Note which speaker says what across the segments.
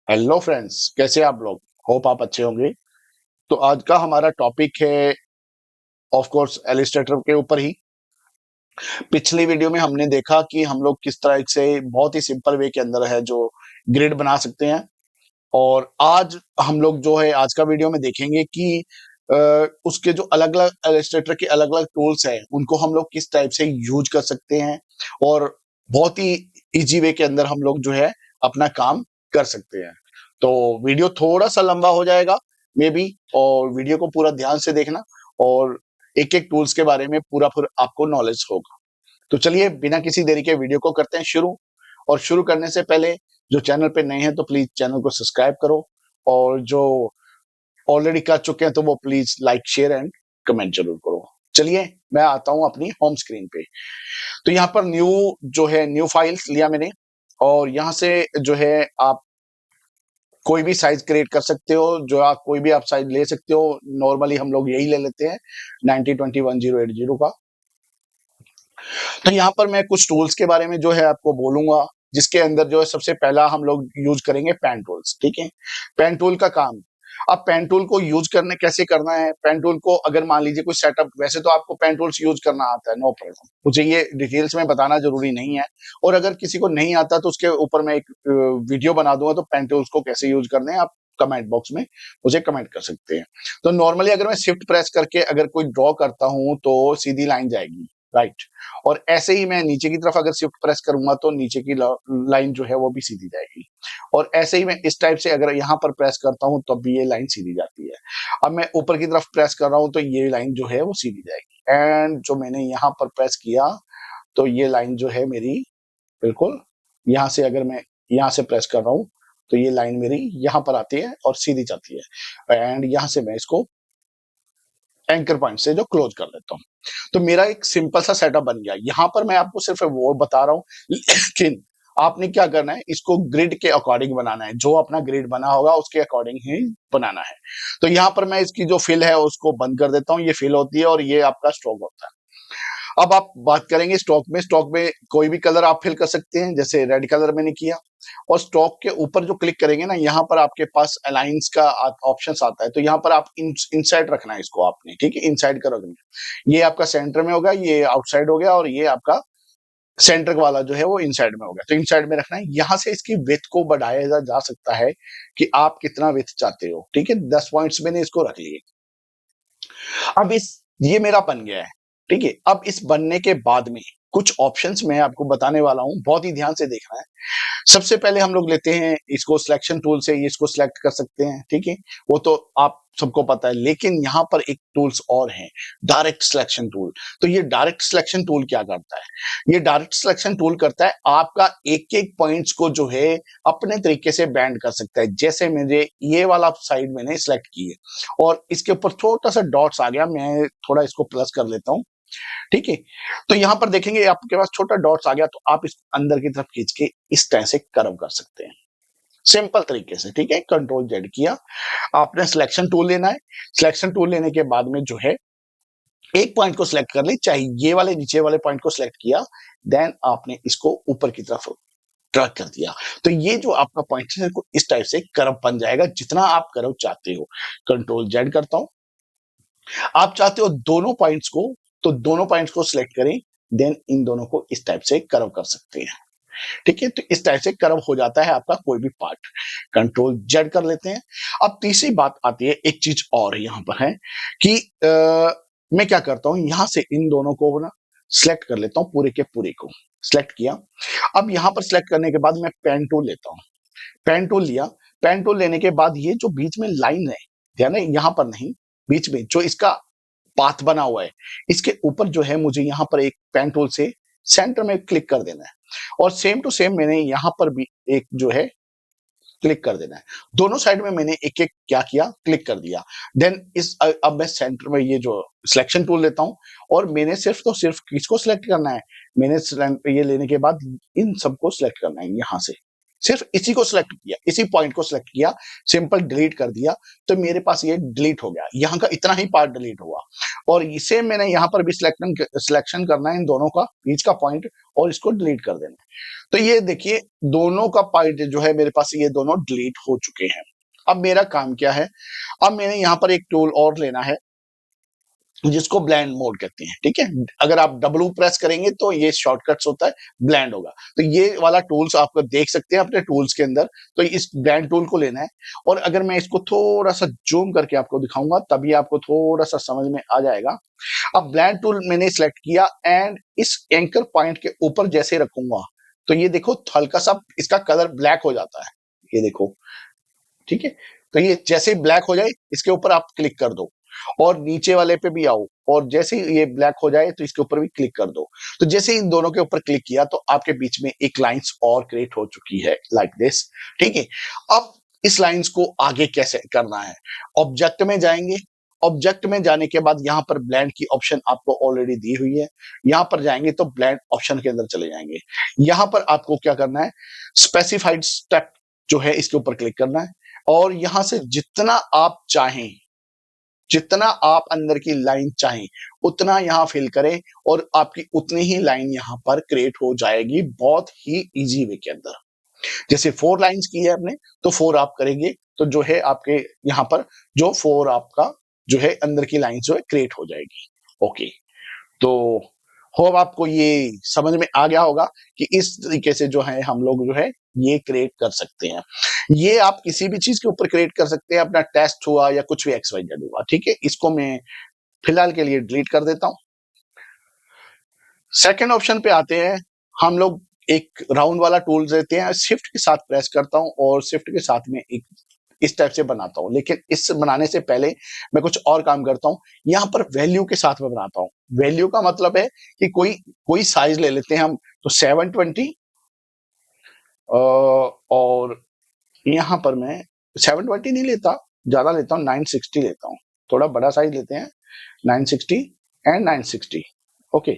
Speaker 1: Hello friends, कैसे आप लोग? होप आप अच्छे होंगे। तो आज का हमारा टॉपिक है ऑफ कोर्स एलिस्ट्रेटर के ऊपर ही। पिछली वीडियो में हमने देखा कि हम लोग किस तरह से बहुत ही सिंपल वे के अंदर है जो ग्रिड बना सकते हैं। और आज हम लोग जो है आज का वीडियो में देखेंगे कि उसके जो अलग अलग एलिस्ट्रेटर के अलग अलग टूल्स हैं उनको हम लोग किस टाइप से यूज कर सकते हैं और बहुत ही इजी वे के अंदर हम लोग जो है अपना काम कर सकते हैं। तो वीडियो थोड़ा सा लंबा हो जाएगा मे बी, और वीडियो को पूरा ध्यान से देखना और एक एक टूल्स के बारे में पूरा फिर आपको नॉलेज होगा। तो चलिए बिना किसी देरी के वीडियो को करते हैं शुरू। और शुरू करने से पहले जो चैनल पे नए हैं तो प्लीज चैनल को सब्सक्राइब करो, और जो ऑलरेडी कर चुके हैं तो वो please like share and comment जरूर करो। चलिए मैं आता हूं अपनी होम स्क्रीन पे। तो यहाँ पर न्यू जो है न्यू फाइल्स लिया मैंने, और यहाँ से जो है आप कोई भी साइज क्रिएट कर सकते हो, जो आप कोई भी आप साइज ले सकते हो। नॉर्मली हम लोग यही ले लेते हैं 90201080 का। तो यहाँ पर मैं कुछ टूल्स के बारे में जो है आपको बोलूंगा, जिसके अंदर जो है सबसे पहला हम लोग यूज करेंगे पेन टूल्स। ठीक है, पेन टूल का काम। अब पेन टूल को यूज करने कैसे करना है, पेन टूल को अगर मान लीजिए कोई सेटअप, वैसे तो आपको पेन टूल्स यूज करना आता है, नो प्रॉब्लम, मुझे ये डिटेल्स में बताना जरूरी नहीं है। और अगर किसी को नहीं आता तो उसके ऊपर मैं एक वीडियो बना दूंगा, तो पेन टूल्स को कैसे यूज करने हैं आप कमेंट बॉक्स में मुझे कमेंट कर सकते हैं। तो नॉर्मली अगर मैं शिफ्ट प्रेस करके अगर कोई ड्रॉ करता हूं तो सीधी लाइन जाएगी, राइट। और ऐसे ही मैं नीचे की तरफ अगर शिफ्ट प्रेस करूंगा तो नीचे की लाइन जो है वो भी सीधी जाएगी। और ऐसे ही मैं इस टाइप से अगर यहाँ पर प्रेस करता हूं तो भी ये लाइन सीधी जाती है। अब मैं ऊपर की तरफ प्रेस कर रहा हूं तो ये लाइन जो है वो सीधी जाएगी। एंड जो मैंने यहाँ पर प्रेस किया तो ये लाइन जो है मेरी बिल्कुल यहाँ से, अगर मैं यहाँ से प्रेस कर रहा हूँ तो ये लाइन मेरी यहाँ पर आती है और सीधी जाती है। एंड यहाँ से मैं इसको एंकर पॉइंट से जो क्लोज कर देता हूँ। तो मेरा एक सिंपल सा सेटअप बन गया। यहाँ पर मैं आपको सिर्फ वो बता रहा हूँ, लेकिन आपने क्या करना है, इसको ग्रिड के अकॉर्डिंग बनाना है। जो अपना ग्रिड बना होगा उसके अकॉर्डिंग ही बनाना है। तो यहाँ पर मैं इसकी जो फिल है उसको बंद कर देता हूँ। ये फिल होती है और ये आपका स्ट्रोक होता है। अब आप बात करेंगे स्टॉक में। स्टॉक में कोई भी कलर आप फिल कर सकते हैं, जैसे रेड कलर मैंने किया। और स्टॉक के ऊपर जो क्लिक करेंगे ना, यहाँ पर आपके पास अलाइंस का ऑप्शन आता है। तो यहाँ पर आप इनसाइड रखना है इसको आपने, ठीक है, इनसाइड का रखना है। ये आपका सेंटर में होगा, ये आउटसाइड हो गया, और ये आपका सेंटर वाला जो है वो इनसाइड में हो गया। तो इनसाइड में रखना है। यहाँ से इसकी विड्थ को बढ़ाया जा सकता है कि आप कितना विड्थ चाहते हो। ठीक है, 10 पॉइंट्स मैंने इसको रख लिए। अब इस ये मेरा बन गया है। ठीक है, अब इस बनने के बाद में कुछ ऑप्शंस मैं आपको बताने वाला हूं, बहुत ही ध्यान से देखना है। सबसे पहले हम लोग लेते हैं इसको सिलेक्शन टूल से, इसको सिलेक्ट कर सकते हैं। ठीक है, वो तो आप सबको पता है। लेकिन यहाँ पर एक टूल्स और हैं, डायरेक्ट सिलेक्शन टूल। तो ये डायरेक्ट सिलेक्शन टूल क्या करता है? ये डायरेक्ट सिलेक्शन टूल करता है आपका एक एक पॉइंट्स को जो है अपने तरीके से बैंड कर सकता है। जैसे मुझे ये वाला साइड मैंने सिलेक्ट की है और इसके ऊपर छोटा सा डॉट्स आ गया, मैं थोड़ा इसको प्लस कर लेता हूँ। ठीक है, तो यहां पर देखेंगे आपके पास छोटा डॉट्स आ गया, तो आप इस अंदर की तरफ खींच के इस तरह से कर्व कर सकते हैं सिंपल तरीके से। ठीक है, कंट्रोल जेड किया, आपने सिलेक्शन टूल लेना है। सिलेक्शन टूल लेने के बाद में जो है एक पॉइंट को सिलेक्ट कर ली, चाहे ये वाले नीचे वाले पॉइंट को सिलेक्ट किया, देन आपने इसको ऊपर की तरफ ड्रैग कर दिया। तो ये जो आपका पॉइंट है इस टाइप से कर्व बन जाएगा, जितना आप कर्व चाहते हो। कंट्रोल जेड करता हूं। आप चाहते हो दोनों पॉइंट्स को, तो दोनों पॉइंट्स को सिलेक्ट करें, देन इन दोनों को इस टाइप से कर्व कर सकते हैं। ठीक है, तो इस टाइप से कर्व हो जाता है आपका कोई भी पार्ट। कंट्रोल जेड कर लेते हैं। अब तीसरी बात आती है, एक चीज और यहाँ पर है कि मैं क्या करता हूं, यहां से इन दोनों को ना सिलेक्ट कर लेता हूं, पूरे के पूरे को सिलेक्ट किया। अब यहां पर सिलेक्ट करने के बाद मैं पेन टूल लेता हूं। पेन टूल लिया। पेन टूल लेने के बाद ये जो बीच में लाइन है, ध्यान है, यहां पर नहीं, बीच में जो इसका पाथ बना हुआ है, इसके ऊपर जो है मुझे यहाँ पर एक पेन टूल से सेंटर में क्लिक कर देना है। और सेम टू सेम मैंने यहाँ पर भी एक जो है क्लिक कर देना है। दोनों साइड में मैंने एक एक क्या किया, क्लिक कर दिया। देन अब मैं सेंटर में ये जो सिलेक्शन टूल लेता हूं, और मैंने सिर्फ तो सिर्फ किसको सिलेक्ट करना है, मैंने ये लेने के बाद इन सबको सिलेक्ट करना है यहाँ से। सिर्फ इसी को सिलेक्ट किया, इसी पॉइंट को सिलेक्ट किया, सिंपल डिलीट कर दिया, तो मेरे पास ये डिलीट हो गया, यहाँ का इतना ही पार्ट डिलीट हुआ। और इसे मैंने यहाँ पर भी सिलेक्शन करना है इन दोनों का बीच का पॉइंट, और इसको डिलीट कर देना है। तो ये देखिए दोनों का पॉइंट जो है मेरे पास ये दोनों डिलीट हो चुके हैं। अब मेरा काम क्या है, अब मैंने यहाँ पर एक टूल और लेना है जिसको ब्लेंड मोड कहते हैं, ठीक है। अगर आप W प्रेस करेंगे तो ये शॉर्टकट्स होता है, ब्लेंड होगा। तो ये वाला टूल्स आपको देख सकते हैं अपने टूल्स के अंदर, तो इस ब्लेंड टूल को लेना है। और अगर मैं इसको थोड़ा सा जूम करके आपको दिखाऊंगा तभी आपको थोड़ा सा समझ में आ जाएगा। अब ब्लेंड टूल मैंने सिलेक्ट किया एंड इस एंकर पॉइंट के ऊपर जैसे रखूंगा तो ये देखो हल्का सा इसका कलर ब्लैक हो जाता है, ये देखो, ठीक है। तो ये जैसे ही ब्लैक हो जाए इसके ऊपर आप क्लिक कर दो, और नीचे वाले पे भी आओ, और जैसे ही ये ब्लैक हो जाए तो इसके ऊपर भी क्लिक कर दो। तो जैसे ही इन दोनों के ऊपर क्लिक किया तो आपके बीच में एक लाइंस और क्रिएट हो चुकी है, लाइक दिस, ठीक है। अब इस लाइंस को आगे कैसे करना है, ऑब्जेक्ट में जाएंगे, ऑब्जेक्ट में जाने के बाद यहाँ पर ब्लेंड की ऑप्शन आपको ऑलरेडी दी हुई है, यहाँ पर जाएंगे तो ब्लेंड ऑप्शन के अंदर चले जाएंगे। यहाँ पर आपको क्या करना है, स्पेसिफाइड स्टेप जो है इसके ऊपर क्लिक करना है, और यहां से जितना आप चाहें, जितना आप अंदर की लाइन चाहें उतना यहां फिल करें, और आपकी उतनी ही लाइन यहां पर क्रिएट हो जाएगी बहुत ही इजी वे के अंदर। जैसे 4 लाइंस की है आपने तो 4 आप करेंगे तो जो है आपके यहां पर जो 4 आपका जो है अंदर की लाइन जो है क्रिएट हो जाएगी। ओके, तो होप आपको ये समझ में आ गया होगा कि इस तरीके से जो है हम लोग जो है ये क्रिएट कर सकते हैं। ये आप किसी भी चीज के ऊपर क्रिएट कर सकते हैं, अपना टेस्ट हुआ या कुछ भी XYZ हुआ, ठीक है। इसको मैं फिलहाल के लिए डिलीट कर देता हूं। सेकंड ऑप्शन पे आते हैं, हम लोग एक राउंड वाला टूल देते हैं, शिफ्ट के साथ प्रेस करता हूं और शिफ्ट के साथ में एक इस टाइप से बनाता हूं। लेकिन इस बनाने से पहले मैं कुछ और काम करता हूं, यहां पर वैल्यू के साथ में बनाता हूं। वैल्यू का मतलब है कि कोई साइज ले लेते हैं हम, तो 720 और यहां पर मैं 720 नहीं लेता, ज्यादा लेता हूं, 960 लेता हूं, थोड़ा बड़ा साइज लेते हैं, 960 एंड 960। ओके,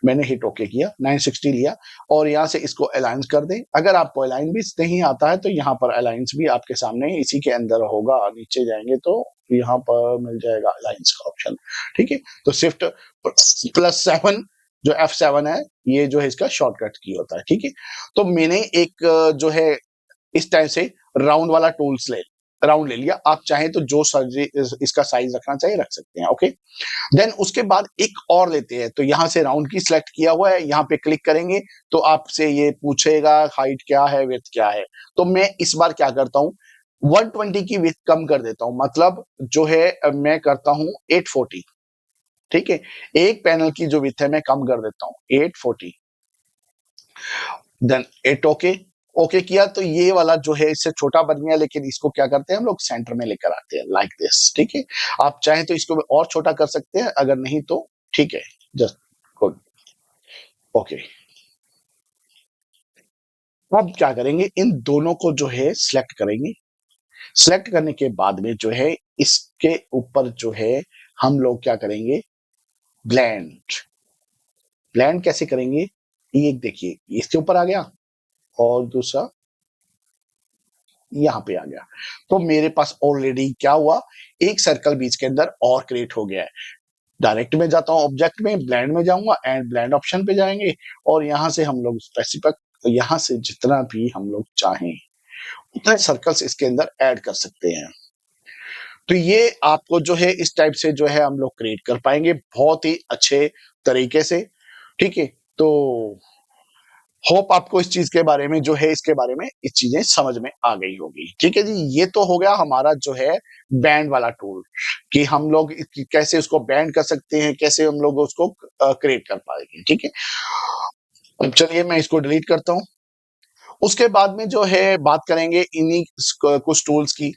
Speaker 1: मैंने हिट ओके किया, 960 लिया, और यहां से इसको अलाइंस कर दें। अगर आपको अलाइन भी नहीं आता है तो यहाँ पर अलाइंस भी आपके सामने इसी के अंदर होगा, नीचे जाएंगे तो यहाँ पर मिल जाएगा अलाइंस का ऑप्शन, ठीक है। तो शिफ्ट +7 जो F7 है ये जो है इसका शॉर्टकट की होता है, ठीक है। तो मैंने एक जो है इस टाइप से राउंड वाला टूल्स राउंड ले लिया। आप चाहें तो जो इसका साइज रखना चाहिए रख सकते हैं। ओके, देन उसके बाद एक और लेते हैं, तो यहां से राउंड की सिलेक्ट किया हुआ है, यहाँ पे क्लिक करेंगे तो आपसे ये पूछेगा हाइट क्या है, विड्थ क्या है। तो मैं इस बार क्या करता हूँ, 120 की विड्थ कम कर देता हूँ, मतलब जो है मैं करता हूँ 840, ठीक है। एक पैनल की जो विड्थ है मैं कम कर देता हूँ 840, देन 8 ओके किया तो ये वाला जो है इससे छोटा बन गया, लेकिन इसको क्या करते हैं हम लोग सेंटर में लेकर आते हैं, लाइक दिस, ठीक है। आप चाहें तो इसको और छोटा कर सकते हैं, अगर नहीं तो ठीक है, जस्ट गुड। ओके, अब क्या करेंगे, इन दोनों को जो है सिलेक्ट करेंगे। सिलेक्ट करने के बाद में जो है इसके ऊपर जो है हम लोग क्या करेंगे, ब्लेंड। ब्लेंड कैसे करेंगे, ये देखिए इसके ऊपर आ गया और दूसरा यहां पे आ गया, तो मेरे पास ऑलरेडी क्या हुआ, एक सर्कल बीच के अंदर और क्रिएट हो गया है। डायरेक्ट में जाता हूं ऑब्जेक्ट में, ब्लेंड में जाऊंगा एंड ब्लेंड ऑप्शन पे जाएंगे, और यहां से हम लोग स्पेसिफिक, यहां से जितना भी हम लोग चाहें उतने सर्कल्स इसके अंदर ऐड कर सकते हैं। तो ये आपको जो है इस टाइप से जो है हम लोग क्रिएट कर पाएंगे बहुत ही अच्छे तरीके से, ठीक है। तो होप आपको इस चीज के बारे में जो है इसके बारे में इस चीजें समझ में आ गई होगी, ठीक है जी। ये तो हो गया हमारा जो है बैंड वाला टूल, कि हम लोग कैसे उसको बैंड कर सकते हैं, कैसे हम लोग उसको क्रिएट कर पाएंगे, ठीक है। अब चलिए मैं इसको डिलीट करता हूं। उसके बाद में जो है बात करेंगे इन्हीं कुछ टूल्स की।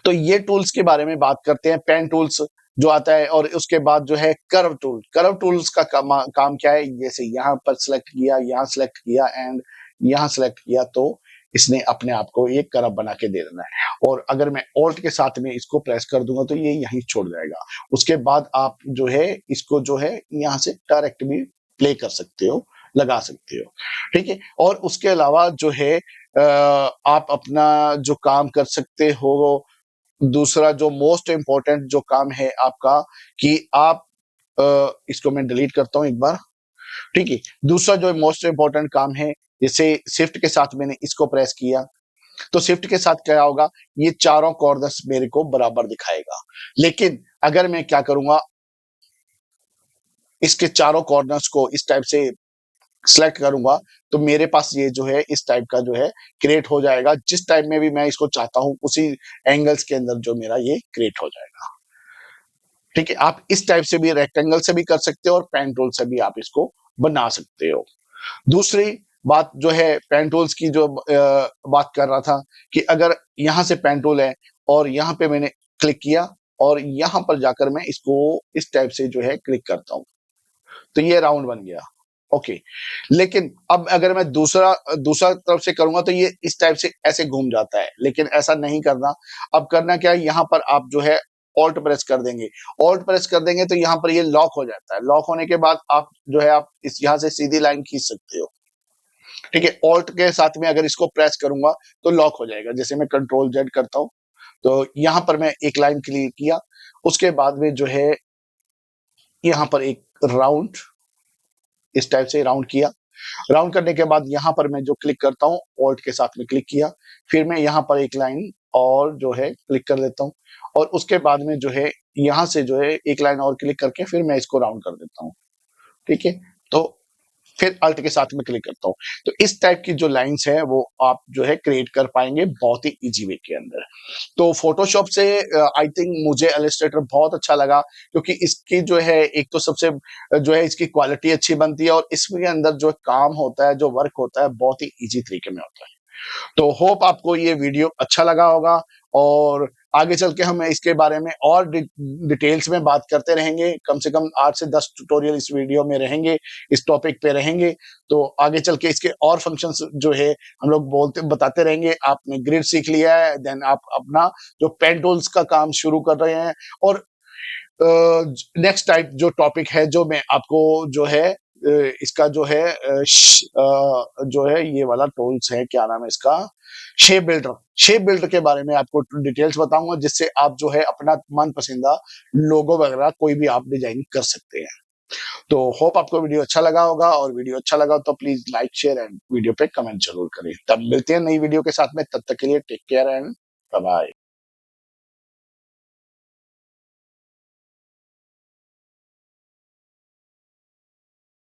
Speaker 1: तो ये टूल्स के बारे में बात करते हैं, पेन टूल्स जो आता है, और उसके बाद जो है कर्व टूल। कर्व टूल्स का काम क्या है, जैसे यहाँ पर सिलेक्ट किया, यहाँ सिलेक्ट किया एंड यहाँ सिलेक्ट किया, तो इसने अपने आप को एक कर्व बना के दे देना है। और अगर मैं ऑल्ट के साथ में इसको प्रेस कर दूंगा तो ये यहीं छोड़ जाएगा। उसके बाद आप जो है इसको जो है यहाँ से डायरेक्ट भी प्ले कर सकते हो, लगा सकते हो, ठीक है। और उसके अलावा जो है आप अपना जो काम कर सकते हो। दूसरा जो मोस्ट इम्पोर्टेंट जो काम है आपका कि आप इसको मैं डिलीट करता हूँ एक बार, ठीक है। दूसरा जो मोस्ट इम्पोर्टेंट काम है, जैसे शिफ्ट के साथ मैंने इसको प्रेस किया, तो शिफ्ट के साथ क्या होगा, ये चारों कॉर्नर्स मेरे को बराबर दिखाएगा। लेकिन अगर मैं क्या करूंगा, इसके चारों कॉर्नर्स को इस टाइप से सिलेक्ट करूंगा, तो मेरे पास ये जो है इस टाइप का जो है क्रिएट हो जाएगा। जिस टाइप में भी मैं इसको चाहता हूं उसी एंगल्स के अंदर जो मेरा ये क्रिएट हो जाएगा, ठीक है। आप इस टाइप से भी रेक्टेंगल से भी कर सकते हो और पेन टूल से भी आप इसको बना सकते हो। दूसरी बात जो है पेन टूल्स की जो बात कर रहा था कि अगर यहाँ से पेन टूल है और यहाँ पे मैंने क्लिक किया और यहाँ पर जाकर मैं इसको इस टाइप से जो है क्लिक करता हूँ, तो ये राउंड बन गया, ओके। लेकिन अब अगर मैं दूसरा दूसरा तरफ से करूंगा तो ये इस टाइप से ऐसे घूम जाता है, लेकिन ऐसा नहीं करना। अब करना क्या है, यहाँ पर आप जो है ऑल्ट प्रेस कर देंगे। ऑल्ट प्रेस कर देंगे तो यहाँ पर ये लॉक हो जाता है। लॉक होने के बाद आप जो है आप इस यहाँ से सीधी लाइन खींच सकते हो, ठीक है। ऑल्ट के साथ में अगर इसको प्रेस करूंगा तो लॉक हो जाएगा। जैसे मैं कंट्रोल जेड करता हूँ, तो यहाँ पर मैं एक लाइन क्लियर किया, उसके बाद में जो है यहाँ पर एक राउंड इस टाइप से राउंड किया। राउंड करने के बाद यहाँ पर मैं जो क्लिक करता हूँ, ऑल्ट के साथ में क्लिक किया, फिर मैं यहाँ पर एक लाइन और जो है क्लिक कर देता हूँ, और उसके बाद में जो है यहाँ से जो है एक लाइन और क्लिक करके फिर मैं इसको राउंड कर देता हूँ, ठीक है। तो फिर अल्ट के साथ में क्लिक करता हूँ। तो इस टाइप की जो लाइंस है वो आप जो है क्रिएट कर पाएंगे बहुत ही इजी वे के अंदर। तो फोटोशॉप से आई थिंक मुझे इलस्ट्रेटर बहुत अच्छा लगा, क्योंकि इसकी जो है एक तो सबसे जो है इसकी क्वालिटी अच्छी बनती है, और इसके अंदर जो काम होता है, जो वर्क होता है, बहुत ही इजी तरीके में होता है। तो होप आपको ये वीडियो अच्छा लगा होगा, और आगे चल के हम इसके बारे में और डिटेल्स में बात करते रहेंगे। कम से कम 8 से 10 ट्यूटोरियल इस वीडियो में रहेंगे, इस टॉपिक पे रहेंगे। तो आगे चल के इसके और फंक्शंस जो है हम लोग बताते रहेंगे। आपने ग्रिड सीख लिया है, देन आप अपना जो पेन टूल्स का काम शुरू कर रहे हैं, और नेक्स्ट टाइप जो टॉपिक है जो मैं आपको जो है इसका जो है जो है ये वाला टूल्स है, क्या नाम है इसका, शेप बिल्डर के बारे में आपको डिटेल्स बताऊंगा, जिससे आप जो है अपना मन पसंदीदा लोगो वगैरह कोई भी आप डिजाइन कर सकते हैं। तो होप आपको वीडियो अच्छा लगा होगा, और वीडियो अच्छा लगा तो please like share and video पे कमेंट जरूर करें। तब मिलते हैं नई वीडियो के साथ में, तब तक के लिए take care and bye bye.